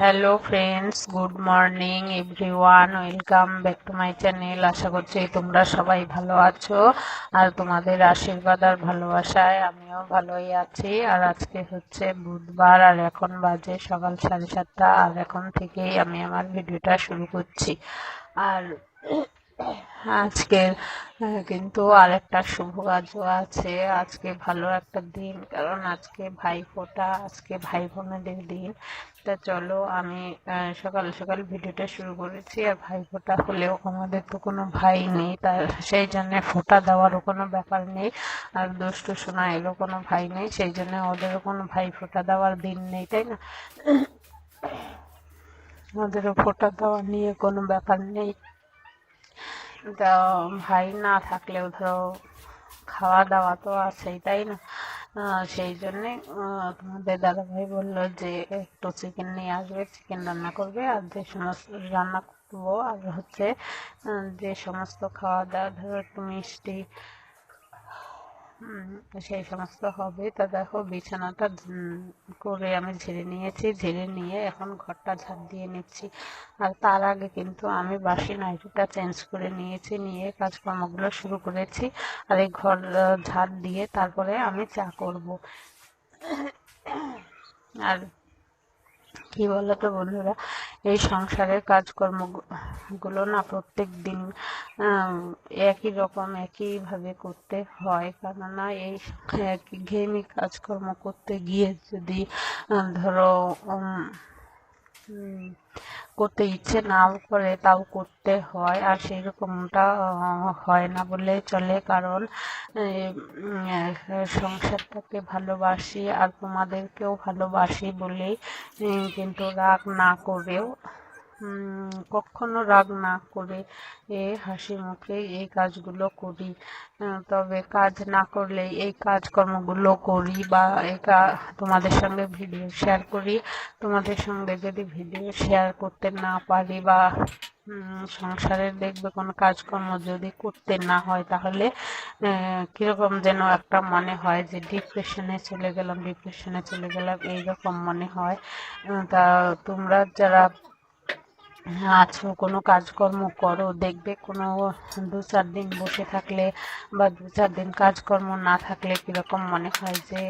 Hello friends, good morning everyone, welcome back to my channel. আশা করছি তোমরা সবাই ভালো আছো আর তোমাদের আশীর্বাদ আর ভালোবাসায় আমিও ভালোই আছি। আর আজকে হচ্ছে বুধবার আর এখন বাজে সকাল 7:30 আর এখন থেকেই আমি আমার ভিডিওটা শুরু করছি। আর আজকের কিন্তু আরেকটা শুভ কাজও আছে। আজকে ভালো একটা দিন, কারণ আজকে ভাইফোঁটা, আজকে ভাই বোনেদের দিন। তা চলো আমি সকাল সকাল ভিডিওটা শুরু করেছি। আর ভাইফোঁটা হলেও আমাদের তো কোনো ভাই নেই, তার সেই জন্য ফোঁটা দেওয়ারও কোনো ব্যাপার নেই। আর দুষ্টু সোনা এরও কোনো ভাই নেই, সেই জন্য ওদেরও কোনো ভাই ফোঁটা দেওয়ার দিন নেই, তাই না? ওদেরও ফোঁটা দেওয়া নিয়ে কোনো ব্যাপার নেই। তা ভাই না থাকলেও ধরো খাওয়া দাওয়া তো আছেই, তাই না? সেই জন্যে তোমাদের দাদাভাই বললো যে একটু চিকেন নিয়ে আসবে, চিকেন রান্না করবে। আর যে সমস্ত রান্না করবো আর হচ্ছে যে সমস্ত খাওয়া দাওয়া, ধরো একটু মিষ্টি, সেই সমস্ত হবে। তা দেখো বিছানাটা করে আমি ঝেড়ে নিয়েছি, ঝেড়ে নিয়ে এখন ঘরটা ঝাড় দিয়ে নিচ্ছি। আর তার আগে কিন্তু আমি বাসি নাইটিটা চেঞ্জ করে নিয়েছি, নিয়ে কাজকর্মগুলো শুরু করেছি। আর এই ঘর ঝাড় দিয়ে তারপরে আমি চা করব। আর কি বলতো বন্ধুরা, এই সংসারের কাজকর্মগুলো না প্রত্যেক দিন একই রকম একইভাবে করতে হয়। কেননা এই ঘেয়েমি কাজকর্ম করতে গিয়ে যদি ধরো করতে ইচ্ছে নাও করে, তাও করতে হয়। আর সেই রকমটা হয় না বলে চলে, কারণ সংসারটাকে ভালোবাসি আর তোমাদেরকেও ভালোবাসি বলেই কিন্তু রাগ না করেও, কখনো রাগ না করে হাসি মুখে এই কাজগুলো করি। তবে কাজ না করলে এই কাজকর্মগুলো করি বা তোমাদের সঙ্গে ভিডিও শেয়ার করি। তোমাদের সঙ্গে যদি ভিডিও শেয়ার করতে না পারি বা সংসারের দেখবে কোনো কাজকর্ম যদি করতে না হয়, তাহলে কিরকম যেন একটা মনে হয় যে ডিপ্রেশনে চলে গেলাম এইরকম মনে হয়। তা তোমরা যারা আছো, কোনো কাজকর্ম করো, দেখবে কোনো 2-4 দিন বসে থাকলে বা 2-4 দিন কাজকর্ম না থাকলে কিরকম মনে হয় যে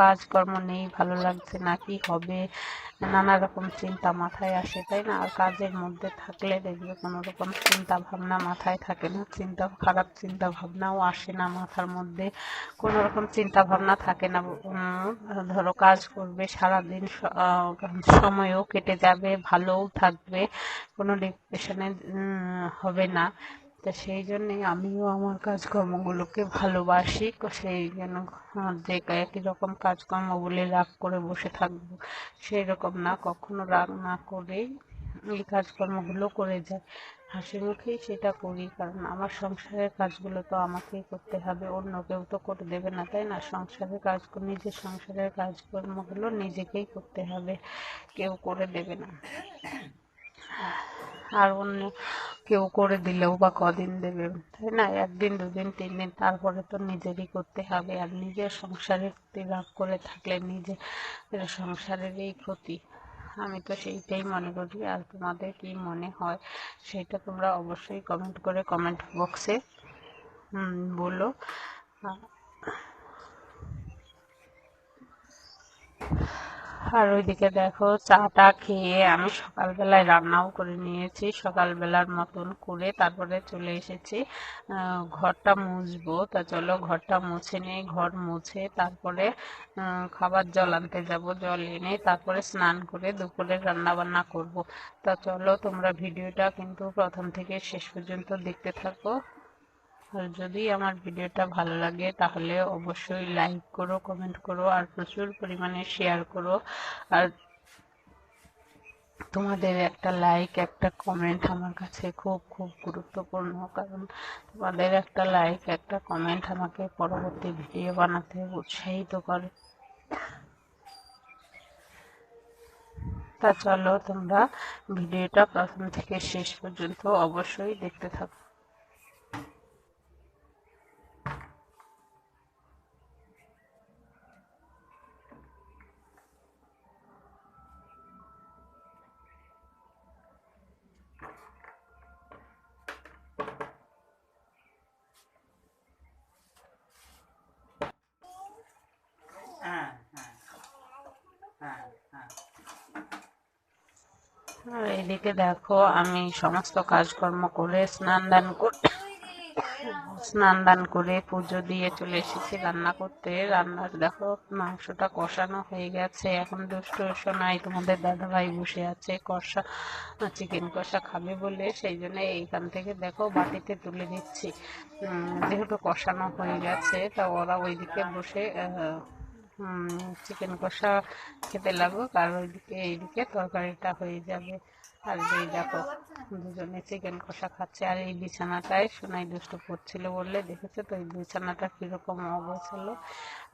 কাজকর্ম নেই, ভালো লাগছে না, কি হবে, নানা রকম চিন্তা মাথায় আসে, তাই না? আর কাজের মধ্যে থাকলে দেখবে কোনো রকম চিন্তা ভাবনা মাথায় থাকে না, খারাপ চিন্তা ভাবনাও আসে না মাথার মধ্যে, কোনো রকম চিন্তা ভাবনা থাকে না। ধরো কাজ করবে সারাদিন, সময়ও কেটে যাবে, ভালোও থাকবে, কোনো ডিপ্রেশনে হবে না। তা সেই জন্যে আমিও আমার কাজকর্মগুলোকে ভালোবাসি। সেই জন্য যে একই রকম কাজকর্ম বলে রাগ করে বসে থাকবো সেই রকম না, কখনো রাগ না করেই এই কাজকর্মগুলো করে যাই, হাসি মুখেই সেটা করি। কারণ আমার সংসারের কাজগুলো তো আমাকেই করতে হবে, অন্য কেউ তো করে দেবে না, তাই না? নিজের সংসারের কাজকর্মগুলো নিজেকেই করতে হবে, কেউ করে দেবে না। আর অন্য কেউ করে দিলেও বা কদিন দেবে, তাই না? 1 দিন 2 দিন 3 দিন, তারপরে তো নিজেরই করতে হবে। আর নিজের সংসারের প্রতি রাগ করে থাকলে নিজের সংসারেরই ক্ষতি, আমি তো সেইটাই মনে করি। আর তোমাদের কি মনে হয় সেটা তোমরা অবশ্যই কমেন্ট করে কমেন্ট বক্সে বলো। আর ওইদিকে দেখো চাটা খেয়ে আমি সকালবেলায় রান্নাও করে নিয়েছি, সকালবেলার মতন করে তারপরে চলে এসেছি ঘরটা মুছবো। তা চলো ঘরটা মুছে নিই, ঘর মুছে তারপরে খাবার জল আনতে যাব, জল এনে তারপরে স্নান করে দুপুরে রান্না বান্না করব। তা চলো তোমরা ভিডিওটা কিন্তু প্রথম থেকে শেষ পর্যন্ত দেখতে থাকো। আর যদি আমার ভিডিওটা ভালো লাগে তাহলে অবশ্যই লাইক করো, কমেন্ট করো আর প্রচুর পরিমাণে শেয়ার করো। আর তোমাদের একটা লাইক, একটা কমেন্ট আমার কাছে খুব খুব গুরুত্বপূর্ণ, কারণ তোমাদের একটা লাইক, একটা কমেন্ট আমাকে পরবর্তী ভিডিও বানাতে উৎসাহিত করে। তা চলো তোমরা ভিডিওটা প্রথম থেকে শেষ পর্যন্ত অবশ্যই দেখতে থাকো। আর এদিকে দেখো আমি সমস্ত কাজকর্ম করে স্নান দান করে পুজো দিয়ে চলে এসেছি রান্না করতে। রান্নার দেখো মাংসটা কষানো হয়ে গেছে। এখন দুষ্ট সোনাই তোমাদের দাদা ভাই বসে আছে কষা, চিকেন কষা খাবে বলে, সেই জন্য এইখান থেকে দেখো বাটিতে তুলে দিচ্ছি। যেহেতু কষানো হয়ে গেছে তা ওরা ওইদিকে বসে চিকেন কষা খেতে লাগুক, আর ওইদিকে এইদিকে তরকারিটা হয়ে যাবে। আর এই দেখো দুজনে চিকেন কষা খাচ্ছে। আর এই বিছানাটায় সোনাই দুষ্ট করছিল বললে দেখেছো তো, এই বিছানাটা কিরকম অবস্থা।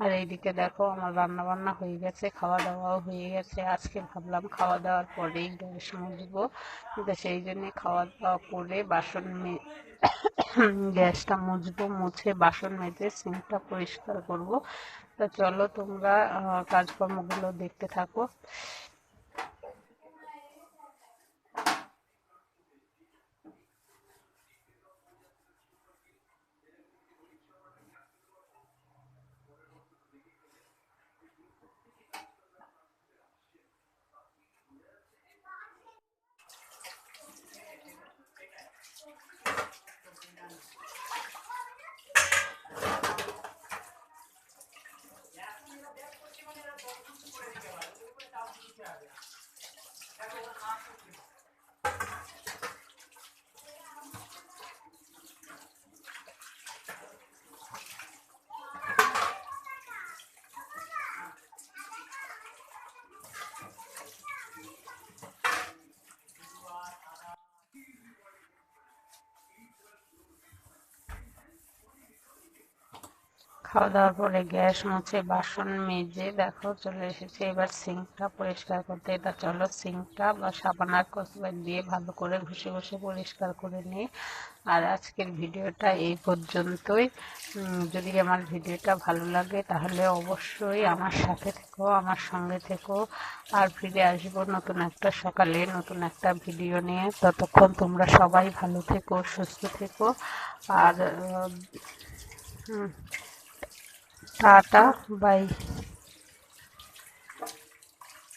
আর এইদিকে দেখো আমার রান্না বান্না হয়ে গেছে, খাওয়া দাওয়াও হয়ে গেছে। আজকে ভাবলাম খাওয়া দাওয়ার পরেই গ্যাস মুছবো, কিন্তু সেই জন্য খাওয়া দাওয়া করে গ্যাসটা মুছবো, মুছে বাসন মেজে সিঙ্কটা পরিষ্কার করব। তো চলো তোমরা কাজকর্মগুলো দেখতে থাকো। খাওয়া দাওয়ার পরে গ্যাস মুছে বাসন মেজে দেখো চলে এসেছে এবার সিঙ্কটা পরিষ্কার করতে। এটা চলো সিঙ্কটা বা সাবান আর কসবাইট দিয়ে ভালো করে ঘষে ঘষে পরিষ্কার করে নিই। আর আজকের ভিডিওটা এই পর্যন্তই। যদি আমার ভিডিওটা ভালো লাগে তাহলে অবশ্যই আমার সাথে থেকো, আমার সঙ্গে থেকো। আর ফিরে আসবো নতুন একটা সকালে নতুন একটা ভিডিও নিয়ে। ততক্ষণ তোমরা সবাই ভালো থেকো, সুস্থ থেকো। আর টাটা, বাই।